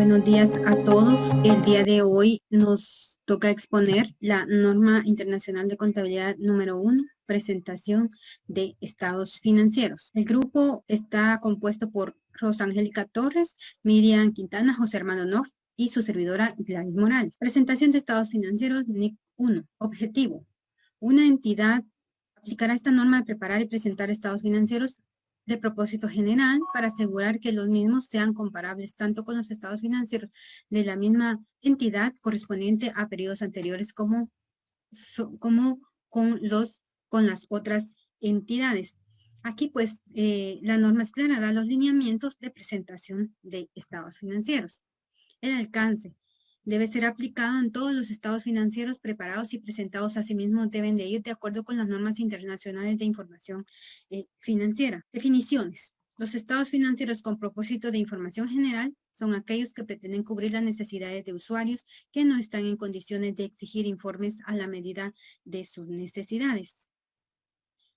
Buenos días a todos. El día de hoy nos toca exponer la norma internacional de contabilidad número 1, presentación de estados financieros. El grupo está compuesto por Rosangélica Torres, Miriam Quintana, José Armando Nog y su servidora Gladys Morales. Presentación de estados financieros NIC 1. Objetivo. Una entidad aplicará esta norma de preparar y presentar estados financieros de propósito general para asegurar que los mismos sean comparables tanto con los estados financieros de la misma entidad correspondiente a periodos anteriores como con las otras entidades. Aquí pues la norma es clara, da los lineamientos de presentación de estados financieros. El alcance debe ser aplicado en todos los estados financieros preparados y presentados. Asimismo, deben de ir de acuerdo con las normas internacionales de información financiera. Definiciones. Los estados financieros con propósito de información general son aquellos que pretenden cubrir las necesidades de usuarios que no están en condiciones de exigir informes a la medida de sus necesidades.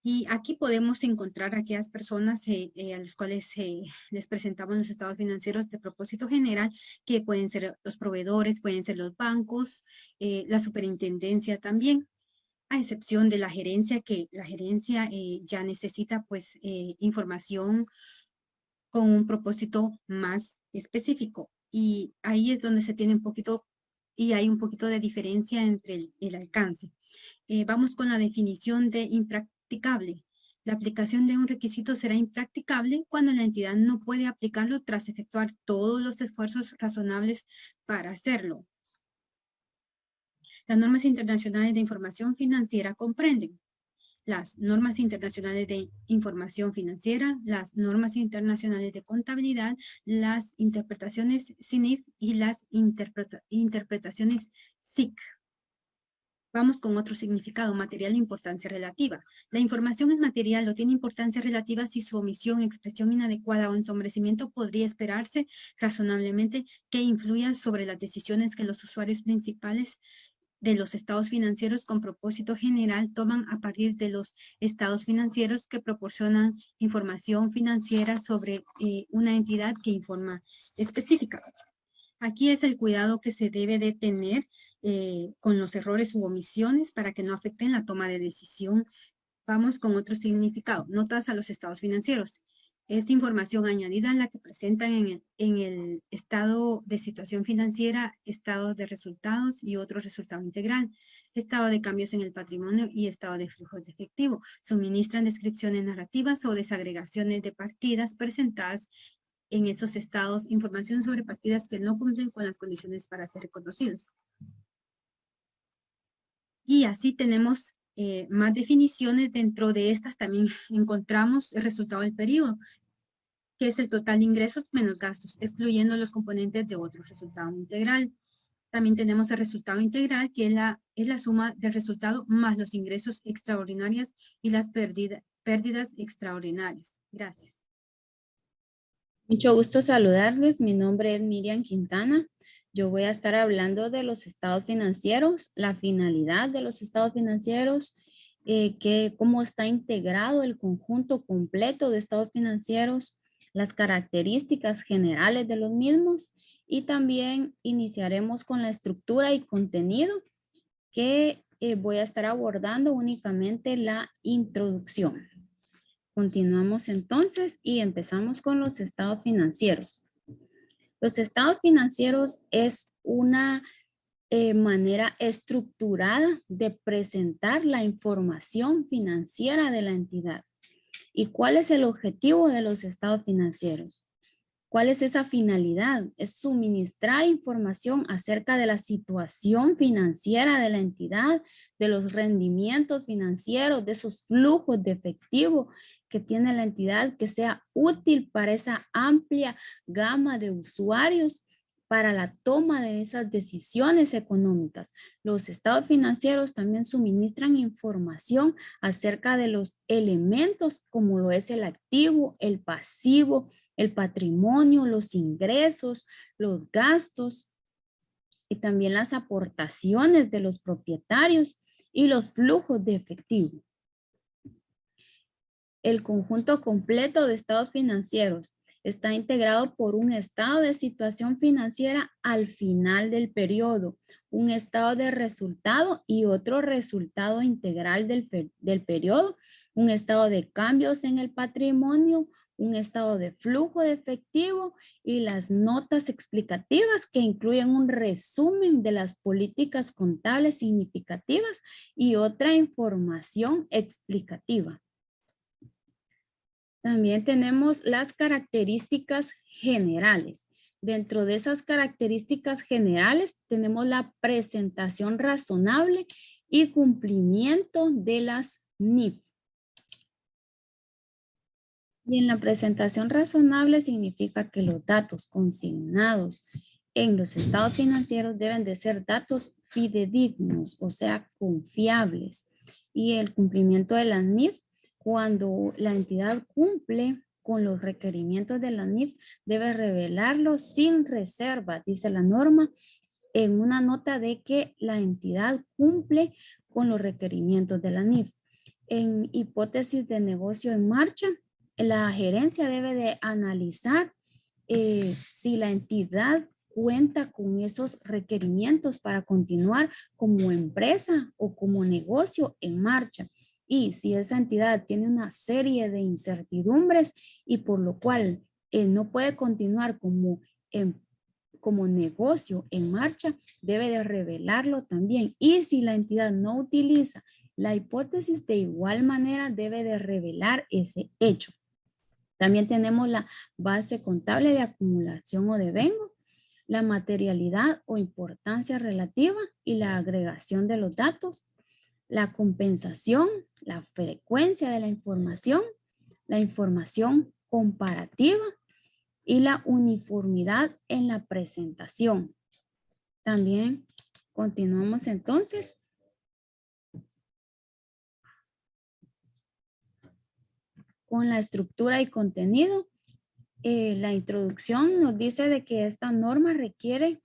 Y aquí podemos encontrar a aquellas personas a las cuales les presentamos los estados financieros de propósito general, que pueden ser los proveedores, pueden ser los bancos, la superintendencia también, a excepción de la gerencia, que la gerencia ya necesita pues información con un propósito más específico. Y ahí es donde se tiene un poquito, y hay un poquito de diferencia entre el alcance. Vamos con la definición de impracticable. La aplicación de un requisito será impracticable cuando la entidad no puede aplicarlo tras efectuar todos los esfuerzos razonables para hacerlo. Las normas internacionales de información financiera comprenden las normas internacionales de información financiera, las normas internacionales de contabilidad, las interpretaciones CINIF y las interpretaciones SIC. Vamos con otro significado, material de importancia relativa. La información es material o tiene importancia relativa si su omisión, expresión inadecuada o ensombrecimiento podría esperarse razonablemente que influya sobre las decisiones que los usuarios principales de los estados financieros con propósito general toman a partir de los estados financieros que proporcionan información financiera sobre una entidad que informa específica. Aquí es el cuidado que se debe de tener con los errores u omisiones para que no afecten la toma de decisión. Vamos con otro significado. Notas a los estados financieros. Es información añadida en la que presentan en el estado de situación financiera, estado de resultados y otro resultado integral, estado de cambios en el patrimonio y estado de flujos de efectivo. Suministran descripciones narrativas o desagregaciones de partidas presentadas en esos estados, información sobre partidas que no cumplen con las condiciones para ser reconocidos. Y así tenemos más definiciones. Dentro de estas también encontramos el resultado del periodo, que es el total de ingresos menos gastos, excluyendo los componentes de otro resultado integral. También tenemos el resultado integral, que es la suma del resultado más los ingresos extraordinarios y las pérdidas extraordinarias. Gracias. Mucho gusto saludarles. Mi nombre es Miriam Quintana. Yo voy a estar hablando de los estados financieros, la finalidad de los estados financieros, cómo está integrado el conjunto completo de estados financieros, las características generales de los mismos y también iniciaremos con la estructura y contenido que voy a estar abordando únicamente la introducción. Continuamos entonces y empezamos con los estados financieros. Los estados financieros es una manera estructurada de presentar la información financiera de la entidad. ¿Y cuál es el objetivo de los estados financieros? ¿Cuál es esa finalidad? Es suministrar información acerca de la situación financiera de la entidad, de los rendimientos financieros, de esos flujos de efectivo que tiene la entidad, que sea útil para esa amplia gama de usuarios para la toma de esas decisiones económicas. Los estados financieros también suministran información acerca de los elementos como lo es el activo, el pasivo, el patrimonio, los ingresos, los gastos y también las aportaciones de los propietarios y los flujos de efectivo. El conjunto completo de estados financieros está integrado por un estado de situación financiera al final del periodo, un estado de resultado y otro resultado integral del periodo, un estado de cambios en el patrimonio, un estado de flujo de efectivo y las notas explicativas que incluyen un resumen de las políticas contables significativas y otra información explicativa. También tenemos las características generales. Dentro de esas características generales tenemos la presentación razonable y cumplimiento de las NIF. Y en la presentación razonable significa que los datos consignados en los estados financieros deben de ser datos fidedignos, o sea, confiables. Y el cumplimiento de las NIF, cuando la entidad cumple con los requerimientos de la NIF, debe revelarlo sin reserva, dice la norma, en una nota de que la entidad cumple con los requerimientos de la NIF. En hipótesis de negocio en marcha, la gerencia debe de analizar si la entidad cuenta con esos requerimientos para continuar como empresa o como negocio en marcha. Y si esa entidad tiene una serie de incertidumbres y por lo cual no puede continuar como negocio en marcha, debe de revelarlo también. Y si la entidad no utiliza la hipótesis, de igual manera debe de revelar ese hecho. También tenemos la base contable de acumulación o devengo, la materialidad o importancia relativa y la agregación de los datos, la compensación, la frecuencia de la información comparativa y la uniformidad en la presentación. También continuamos entonces. Con la estructura y contenido. La introducción nos dice de que esta norma requiere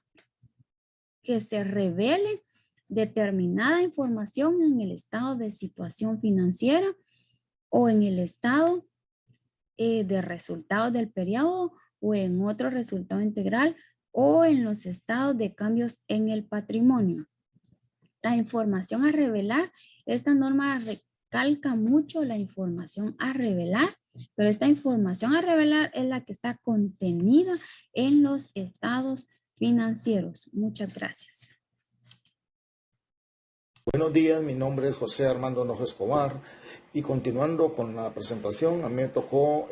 que se revele determinada información en el estado de situación financiera o en el estado de resultados del periodo o en otro resultado integral o en los estados de cambios en el patrimonio. La información a revelar, esta norma recalca mucho la información a revelar, pero esta información a revelar es la que está contenida en los estados financieros. Muchas gracias. Buenos días, mi nombre es José Armando Nojo Escobar y continuando con la presentación, a mí me tocó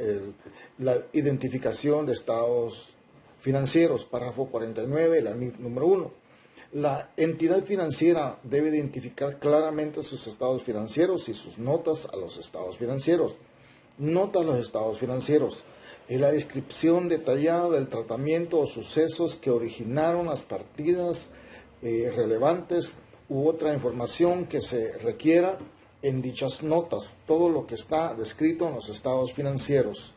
la identificación de estados financieros, párrafo 49, la NIF número 1. La entidad financiera debe identificar claramente sus estados financieros y sus notas a los estados financieros. Nota a los estados financieros es la descripción detallada del tratamiento o sucesos que originaron las partidas relevantes u otra información que se requiera en dichas notas, todo lo que está descrito en los estados financieros.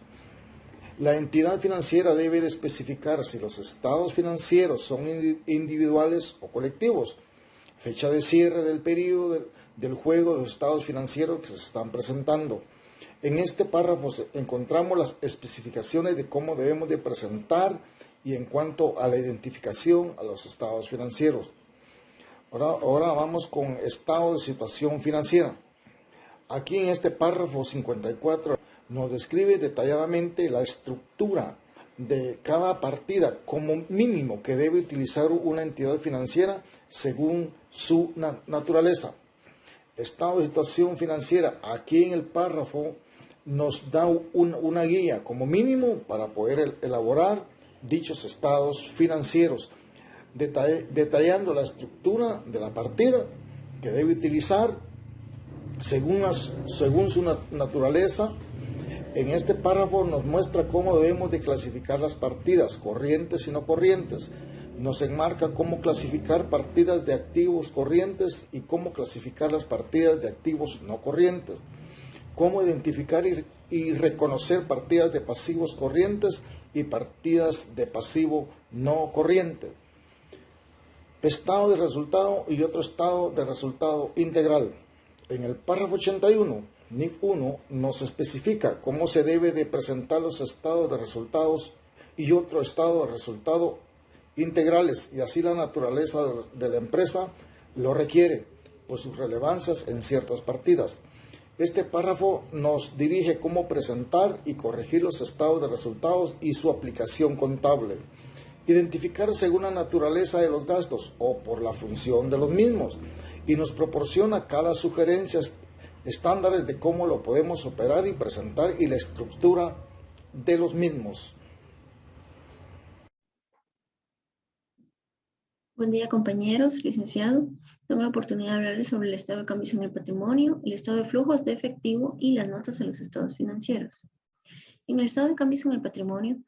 La entidad financiera debe de especificar si los estados financieros son individuales o colectivos, fecha de cierre del periodo del juego de los estados financieros que se están presentando. En este párrafo encontramos las especificaciones de cómo debemos de presentar y en cuanto a la identificación a los estados financieros. Ahora vamos con estado de situación financiera. Aquí en este párrafo 54 nos describe detalladamente la estructura de cada partida como mínimo que debe utilizar una entidad financiera según su naturaleza. Estado de situación financiera, aquí en el párrafo nos da una guía como mínimo para poder elaborar dichos estados financieros, detallando la estructura de la partida que debe utilizar según su naturaleza. En este párrafo nos muestra cómo debemos de clasificar las partidas corrientes y no corrientes. Nos enmarca cómo clasificar partidas de activos corrientes y cómo clasificar las partidas de activos no corrientes. Cómo identificar y reconocer partidas de pasivos corrientes y partidas de pasivo no corriente. Estado de resultado y otro estado de resultado integral. En el párrafo 81 NIF 1 nos especifica cómo se debe de presentar los estados de resultados y otro estado de resultado integrales, y así la naturaleza de la empresa lo requiere por sus relevancias en ciertas partidas. Este párrafo nos dirige cómo presentar y corregir los estados de resultados y su aplicación contable, identificar según la naturaleza de los gastos o por la función de los mismos, y nos proporciona cada sugerencia estándares de cómo lo podemos operar y presentar y la estructura de los mismos. Buen día, compañeros, licenciado. Tengo la oportunidad de hablarles sobre el estado de cambios en el patrimonio, el estado de flujos de efectivo y las notas a los estados financieros. En el estado de cambios en el patrimonio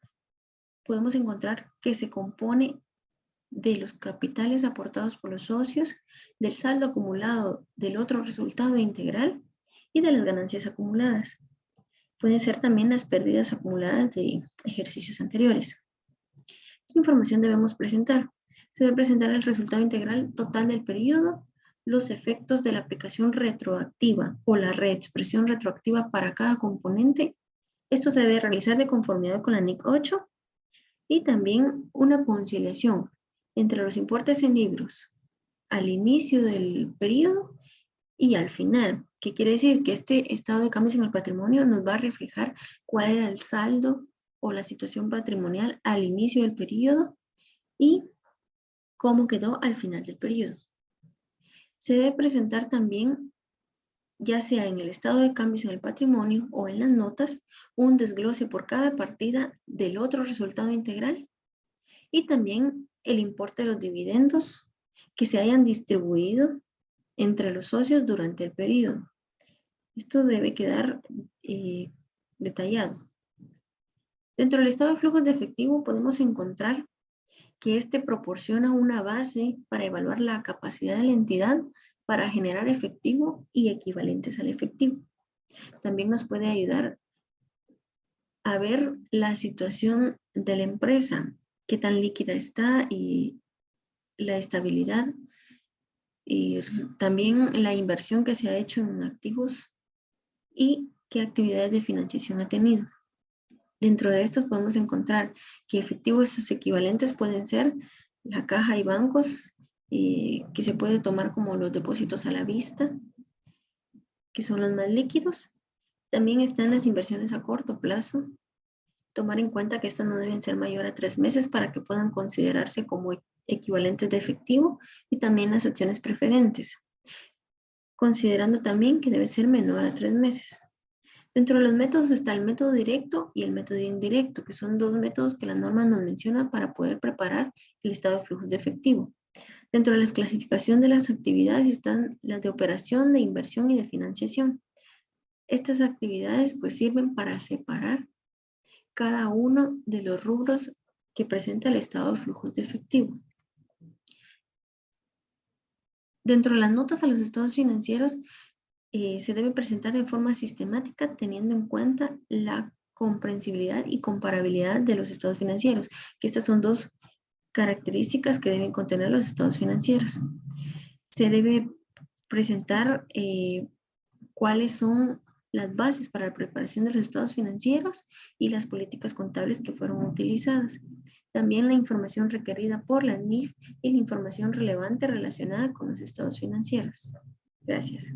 podemos encontrar que se compone de los capitales aportados por los socios, del saldo acumulado del otro resultado integral y de las ganancias acumuladas. Pueden ser también las pérdidas acumuladas de ejercicios anteriores. ¿Qué información debemos presentar? Se debe presentar el resultado integral total del periodo, los efectos de la aplicación retroactiva o la reexpresión retroactiva para cada componente. Esto se debe realizar de conformidad con la NIC 8 y también una conciliación entre los importes en libros al inicio del periodo y al final, que quiere decir que este estado de cambios en el patrimonio nos va a reflejar cuál era el saldo o la situación patrimonial al inicio del periodo y cómo quedó al final del periodo. Se debe presentar también, ya sea en el estado de cambios en el patrimonio o en las notas, un desglose por cada partida del otro resultado integral y también el importe de los dividendos que se hayan distribuido entre los socios durante el periodo. Esto debe quedar detallado. Dentro del estado de flujos de efectivo podemos encontrar que este proporciona una base para evaluar la capacidad de la entidad para generar efectivo y equivalentes al efectivo. También nos puede ayudar a ver la situación de la empresa, qué tan líquida está y la estabilidad, y también la inversión que se ha hecho en activos y qué actividades de financiación ha tenido. Dentro de estos podemos encontrar que efectivos sus equivalentes pueden ser la caja y bancos, que se puede tomar como los depósitos a la vista, que son los más líquidos. También están las inversiones a corto plazo. Tomar en cuenta que estas no deben ser mayor a 3 meses para que puedan considerarse como equivalentes de efectivo, y también las acciones preferentes, considerando también que debe ser menor a 3 meses. Dentro de los métodos está el método directo y el método indirecto, que son dos métodos que la norma nos menciona para poder preparar el estado de flujos de efectivo. Dentro de la clasificación de las actividades están las de operación, de inversión y de financiación. Estas actividades pues sirven para separar cada uno de los rubros que presenta el estado de flujos de efectivo. Dentro de las notas a los estados financieros se debe presentar de forma sistemática teniendo en cuenta la comprensibilidad y comparabilidad de los estados financieros, que estas son dos características que deben contener los estados financieros. Se debe presentar cuáles son las bases para la preparación de los estados financieros y las políticas contables que fueron utilizadas. También la información requerida por la NIF y la información relevante relacionada con los estados financieros. Gracias.